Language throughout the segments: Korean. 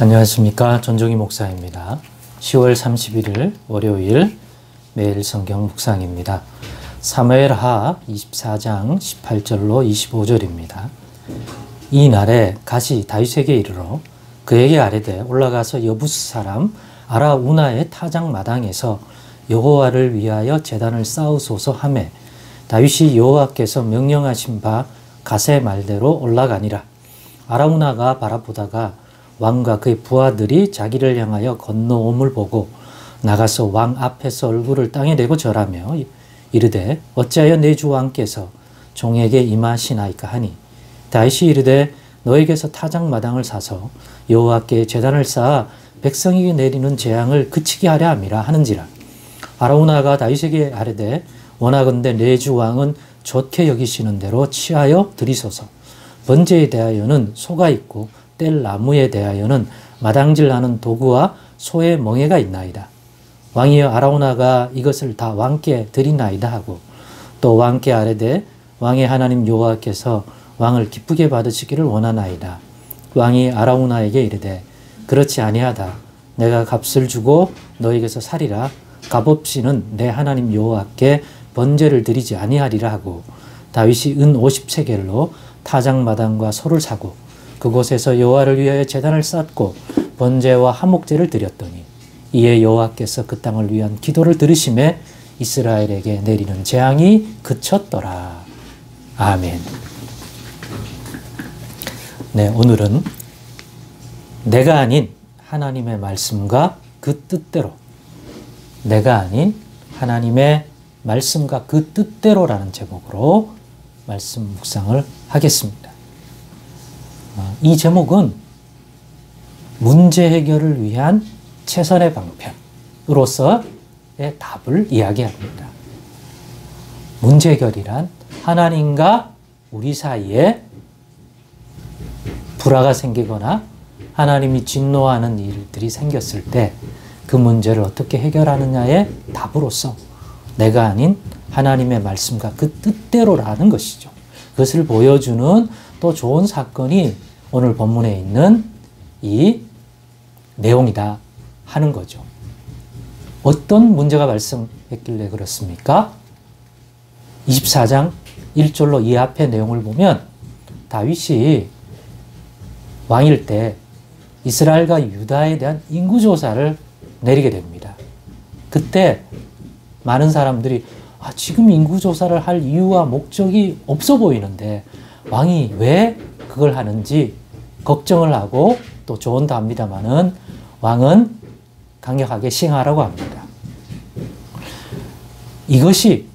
안녕하십니까. 전종희 목사입니다. 10월 31일 월요일 매일 성경 묵상입니다. 사무엘하 24장 18절로 25절입니다. 이 날에 갓이 다윗에게 이르러 그에게 아뢰되 올라가서 여부스 사람 아라우나의 타작 마당에서 여호와를 위하여 제단을 쌓으소서 하매 다윗이 여호와께서 명령하신 바 갓의 말대로 올라가니라. 아라우나가 바라보다가 왕과 그의 부하들이 자기를 향하여 건너옴을 보고 나가서 왕 앞에서 얼굴을 땅에 대고 절하며 이르되 어찌하여 내 주 왕께서 종에게 임하시나이까 하니 다윗이 이르되 너에게서 타작마당을 사서 여호와께 제단을 쌓아 백성에게 내리는 재앙을 그치게 하려 함이라 하는지라. 아라우나가 다윗에게 아뢰되 원하건대 내 주 왕은 좋게 여기시는 대로 취하여 드리소서. 번제에 대하여는 소가 있고 뗄 나무에 대하여는 마당질하는 도구와 소의 멍에가 있나이다. 왕이여 아라우나가 이것을 다 왕께 드리나이다 하고 또 왕께 아뢰되 왕의 하나님 여호와께서 왕을 기쁘게 받으시기를 원하나이다. 왕이 아라우나에게 이르되 그렇지 아니하다. 내가 값을 주고 너에게서 사리라. 값없이는 내 하나님 여호와께 번제를 드리지 아니하리라 하고 다윗이 은 50세겔로 타작마당과 소를 사고 그곳에서 여호와를 위하여 제단을 쌓고 번제와 화목제를 드렸더니 이에 여호와께서 그 땅을 위한 기도를 들으심에 이스라엘에게 내리는 재앙이 그쳤더라. 아멘. 네, 오늘은 내가 아닌 하나님의 말씀과 그 뜻대로, 내가 아닌 하나님의 말씀과 그 뜻대로라는 제목으로 말씀 묵상을 하겠습니다. 이 제목은 문제 해결을 위한 최선의 방편으로서의 답을 이야기합니다. 문제 해결이란 하나님과 우리 사이에 불화가 생기거나 하나님이 진노하는 일들이 생겼을 때 그 문제를 어떻게 해결하느냐의 답으로서 내가 아닌 하나님의 말씀과 그 뜻대로라는 것이죠. 그것을 보여주는 또 좋은 사건이 오늘 본문에 있는 이 내용이다 하는 거죠. 어떤 문제가 발생했길래 그렇습니까? 24장 1절로 이 앞의 내용을 보면 다윗이 왕일 때 이스라엘과 유다에 대한 인구조사를 내리게 됩니다. 그때 많은 사람들이 지금 인구조사를 할 이유와 목적이 없어 보이는데 왕이 왜 그걸 하는지 걱정을 하고 또 조언도 합니다마는 왕은 강력하게 시행하라고 합니다. 이것이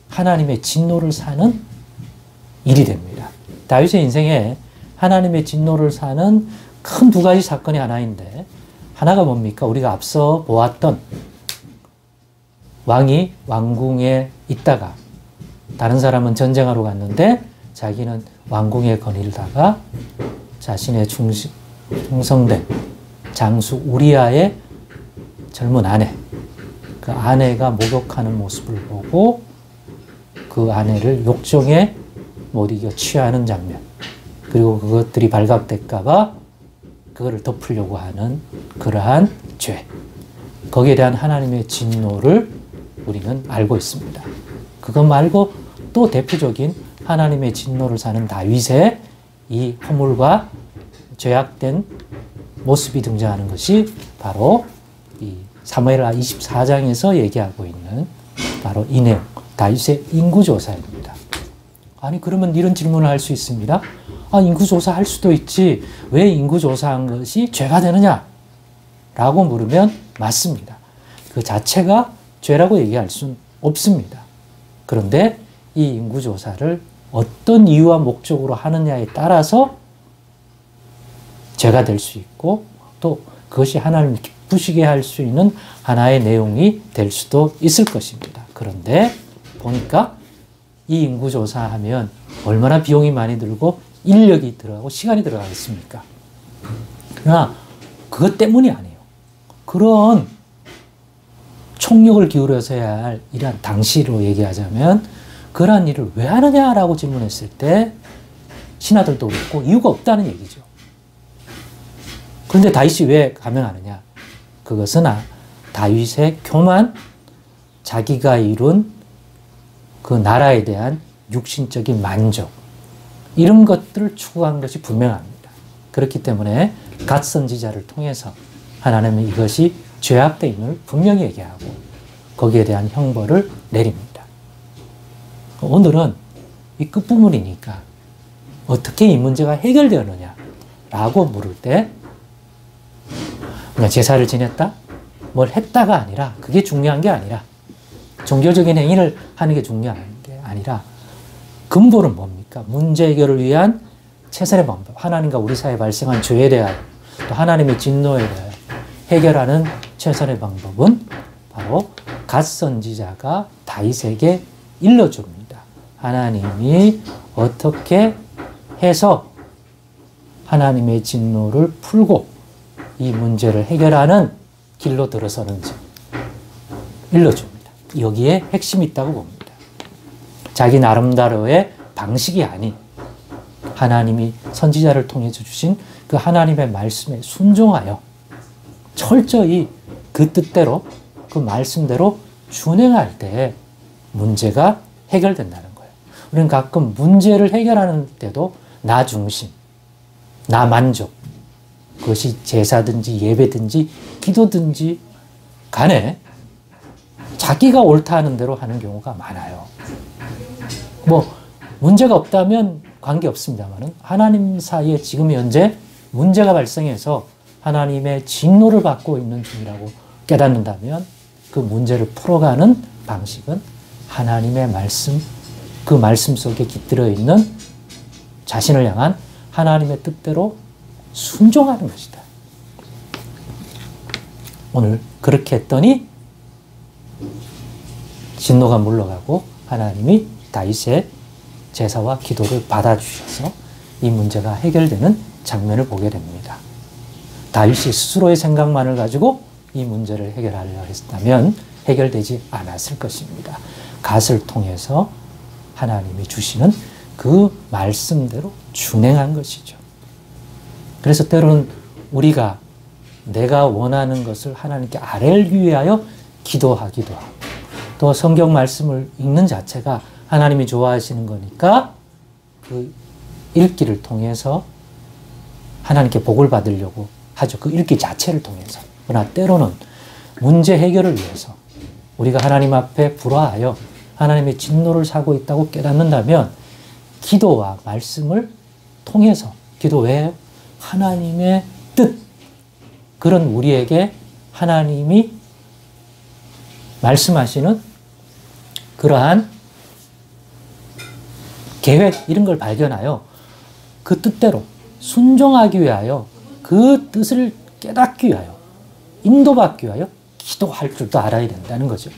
하나님의 진노를 사는 일이 됩니다. 다윗의 인생에 하나님의 진노를 사는 큰 두 가지 사건이 하나인데 하나가 뭡니까? 우리가 앞서 보았던 왕이 왕궁에 있다가 다른 사람은 전쟁하러 갔는데 자기는 왕궁에 거닐다가 자신의 충성된 장수 우리아의 젊은 아내, 그 아내가 목욕하는 모습을 보고 그 아내를 욕정에 못 이겨 취하는 장면, 그리고 그것들이 발각될까봐 그거를 덮으려고 하는 그러한 죄, 거기에 대한 하나님의 진노를 우리는 알고 있습니다. 그것 말고 또 대표적인 하나님의 진노를 사는 다윗의 이 허물과 죄악된 모습이 등장하는 것이 바로 이 사무엘하 24장에서 얘기하고 있는 바로 이 내용, 다윗의 인구조사입니다. 아니 그러면 이런 질문을 할 수 있습니다. 인구조사 할 수도 있지 왜 인구조사한 것이 죄가 되느냐? 라고 물으면 맞습니다. 그 자체가 죄라고 얘기할 수는 없습니다. 그런데 이 인구조사를 어떤 이유와 목적으로 하느냐에 따라서 죄가 될 수 있고 또 그것이 하나님을 기쁘시게 할 수 있는 하나의 내용이 될 수도 있을 것입니다. 그런데 보니까 이 인구조사하면 얼마나 비용이 많이 들고 인력이 들어가고 시간이 들어가겠습니까? 그러나 그것 때문이 아니에요. 그런 총력을 기울여서 해야 할 이러한 당시로 얘기하자면 그러한 일을 왜 하느냐라고 질문했을 때 신하들도 그렇고 이유가 없다는 얘기죠. 그런데 다윗이 왜 감행하느냐? 그것은 다윗의 교만, 자기가 이룬 그 나라에 대한 육신적인 만족, 이런 것들을 추구한 것이 분명합니다. 그렇기 때문에 갓 선지자를 통해서 하나님은 이것이 죄악됨을 분명히 얘기하고 거기에 대한 형벌을 내립니다. 오늘은 이 끝부분이니까 어떻게 이 문제가 해결되었느냐라고 물을 때 그냥 제사를 지냈다? 뭘 했다가 아니라, 그게 중요한 게 아니라, 종교적인 행위를 하는 게 중요한 게 아니라 근본은 뭡니까? 문제 해결을 위한 최선의 방법, 하나님과 우리 사이에 발생한 죄에 대하여 또 하나님의 진노에 대하여 해결하는 최선의 방법은 바로 갓 선지자가 다윗에게 일러줍니다. 하나님이 어떻게 해서 하나님의 진노를 풀고 이 문제를 해결하는 길로 들어서는지 일러줍니다. 여기에 핵심이 있다고 봅니다. 자기 나름대로의 방식이 아닌 하나님이 선지자를 통해서 주신 그 하나님의 말씀에 순종하여 철저히 그 뜻대로, 그 말씀대로 준행할 때 문제가 해결된다는 거예요. 우리는 가끔 문제를 해결하는 때도 나 중심, 나 만족, 그것이 제사든지 예배든지 기도든지 간에 자기가 옳다 하는 대로 하는 경우가 많아요. 뭐 문제가 없다면 관계없습니다만 하나님 사이에 지금 현재 문제가 발생해서 하나님의 진노를 받고 있는 중이라고 깨닫는다면 그 문제를 풀어가는 방식은 하나님의 말씀, 그 말씀 속에 깃들어 있는 자신을 향한 하나님의 뜻대로 순종하는 것이다. 오늘 그렇게 했더니 진노가 물러가고 하나님이 다윗의 제사와 기도를 받아주셔서 이 문제가 해결되는 장면을 보게 됩니다. 다윗이 스스로의 생각만을 가지고 이 문제를 해결하려 했다면 해결되지 않았을 것입니다. 갓을 통해서 하나님이 주시는 그 말씀대로 준행한 것이죠. 그래서 때로는 우리가 내가 원하는 것을 하나님께 아뢰기 위하여 기도하기도 하고, 또 성경 말씀을 읽는 자체가 하나님이 좋아하시는 거니까 그 읽기를 통해서 하나님께 복을 받으려고 하죠. 그 읽기 자체를 통해서. 그러나 때로는 문제 해결을 위해서 우리가 하나님 앞에 불화하여 하나님의 진노를 사고 있다고 깨닫는다면 기도와 말씀을 통해서, 기도 외에 하나님의 뜻, 그런 우리에게 하나님이 말씀하시는 그러한 계획, 이런 걸 발견하여 그 뜻대로 순종하기 위하여, 그 뜻을 깨닫기 위하여, 인도받기 위하여 기도할 줄도 알아야 된다는 거죠.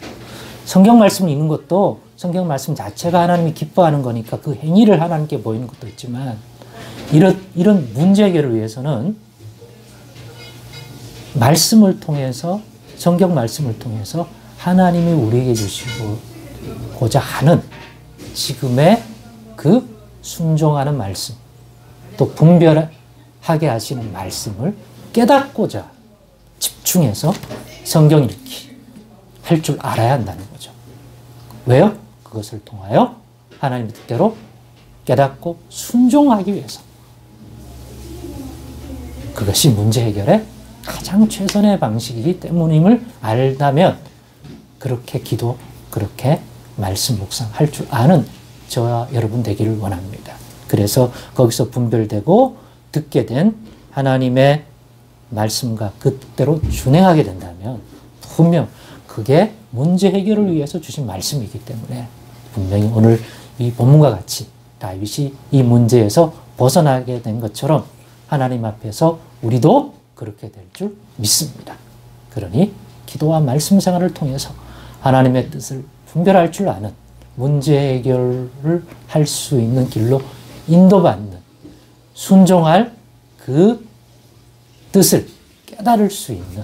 성경 말씀을 읽는 것도 성경 말씀 자체가 하나님이 기뻐하는 거니까 그 행위를 하나님께 보이는 것도 있지만, 이런 문제 해결을 위해서는 말씀을 통해서, 성경 말씀을 통해서 하나님이 우리에게 주시고자 하는 지금의 그 순종하는 말씀, 또 분별하게 하시는 말씀을 깨닫고자 집중해서 성경 읽기 할 줄 알아야 한다는 거죠. 왜요? 그것을 통하여 하나님의 뜻대로 깨닫고 순종하기 위해서. 그것이 문제 해결의 가장 최선의 방식이기 때문임을 알다면 그렇게 기도, 그렇게 말씀 묵상할 줄 아는 저와 여러분 되기를 원합니다. 그래서 거기서 분별되고 듣게 된 하나님의 말씀과 그 뜻대로 준행하게 된다면 분명 그게 문제 해결을 위해서 주신 말씀이기 때문에 분명히 오늘 이 본문과 같이 다윗이 이 문제에서 벗어나게 된 것처럼 하나님 앞에서 우리도 그렇게 될 줄 믿습니다. 그러니 기도와 말씀 생활을 통해서 하나님의 뜻을 분별할 줄 아는, 문제 해결을 할 수 있는 길로 인도받는, 순종할 그 뜻을 깨달을 수 있는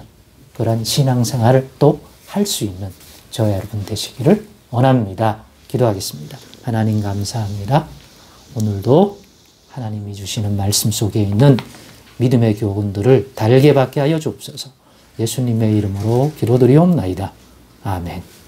그런 신앙생활을 또 할 수 있는 저와 여러분 되시기를 원합니다. 기도하겠습니다. 하나님 감사합니다. 오늘도 하나님이 주시는 말씀 속에 있는 믿음의 교훈들을 달게 받게 하여 주옵소서. 예수님의 이름으로 기도드리옵나이다. 아멘.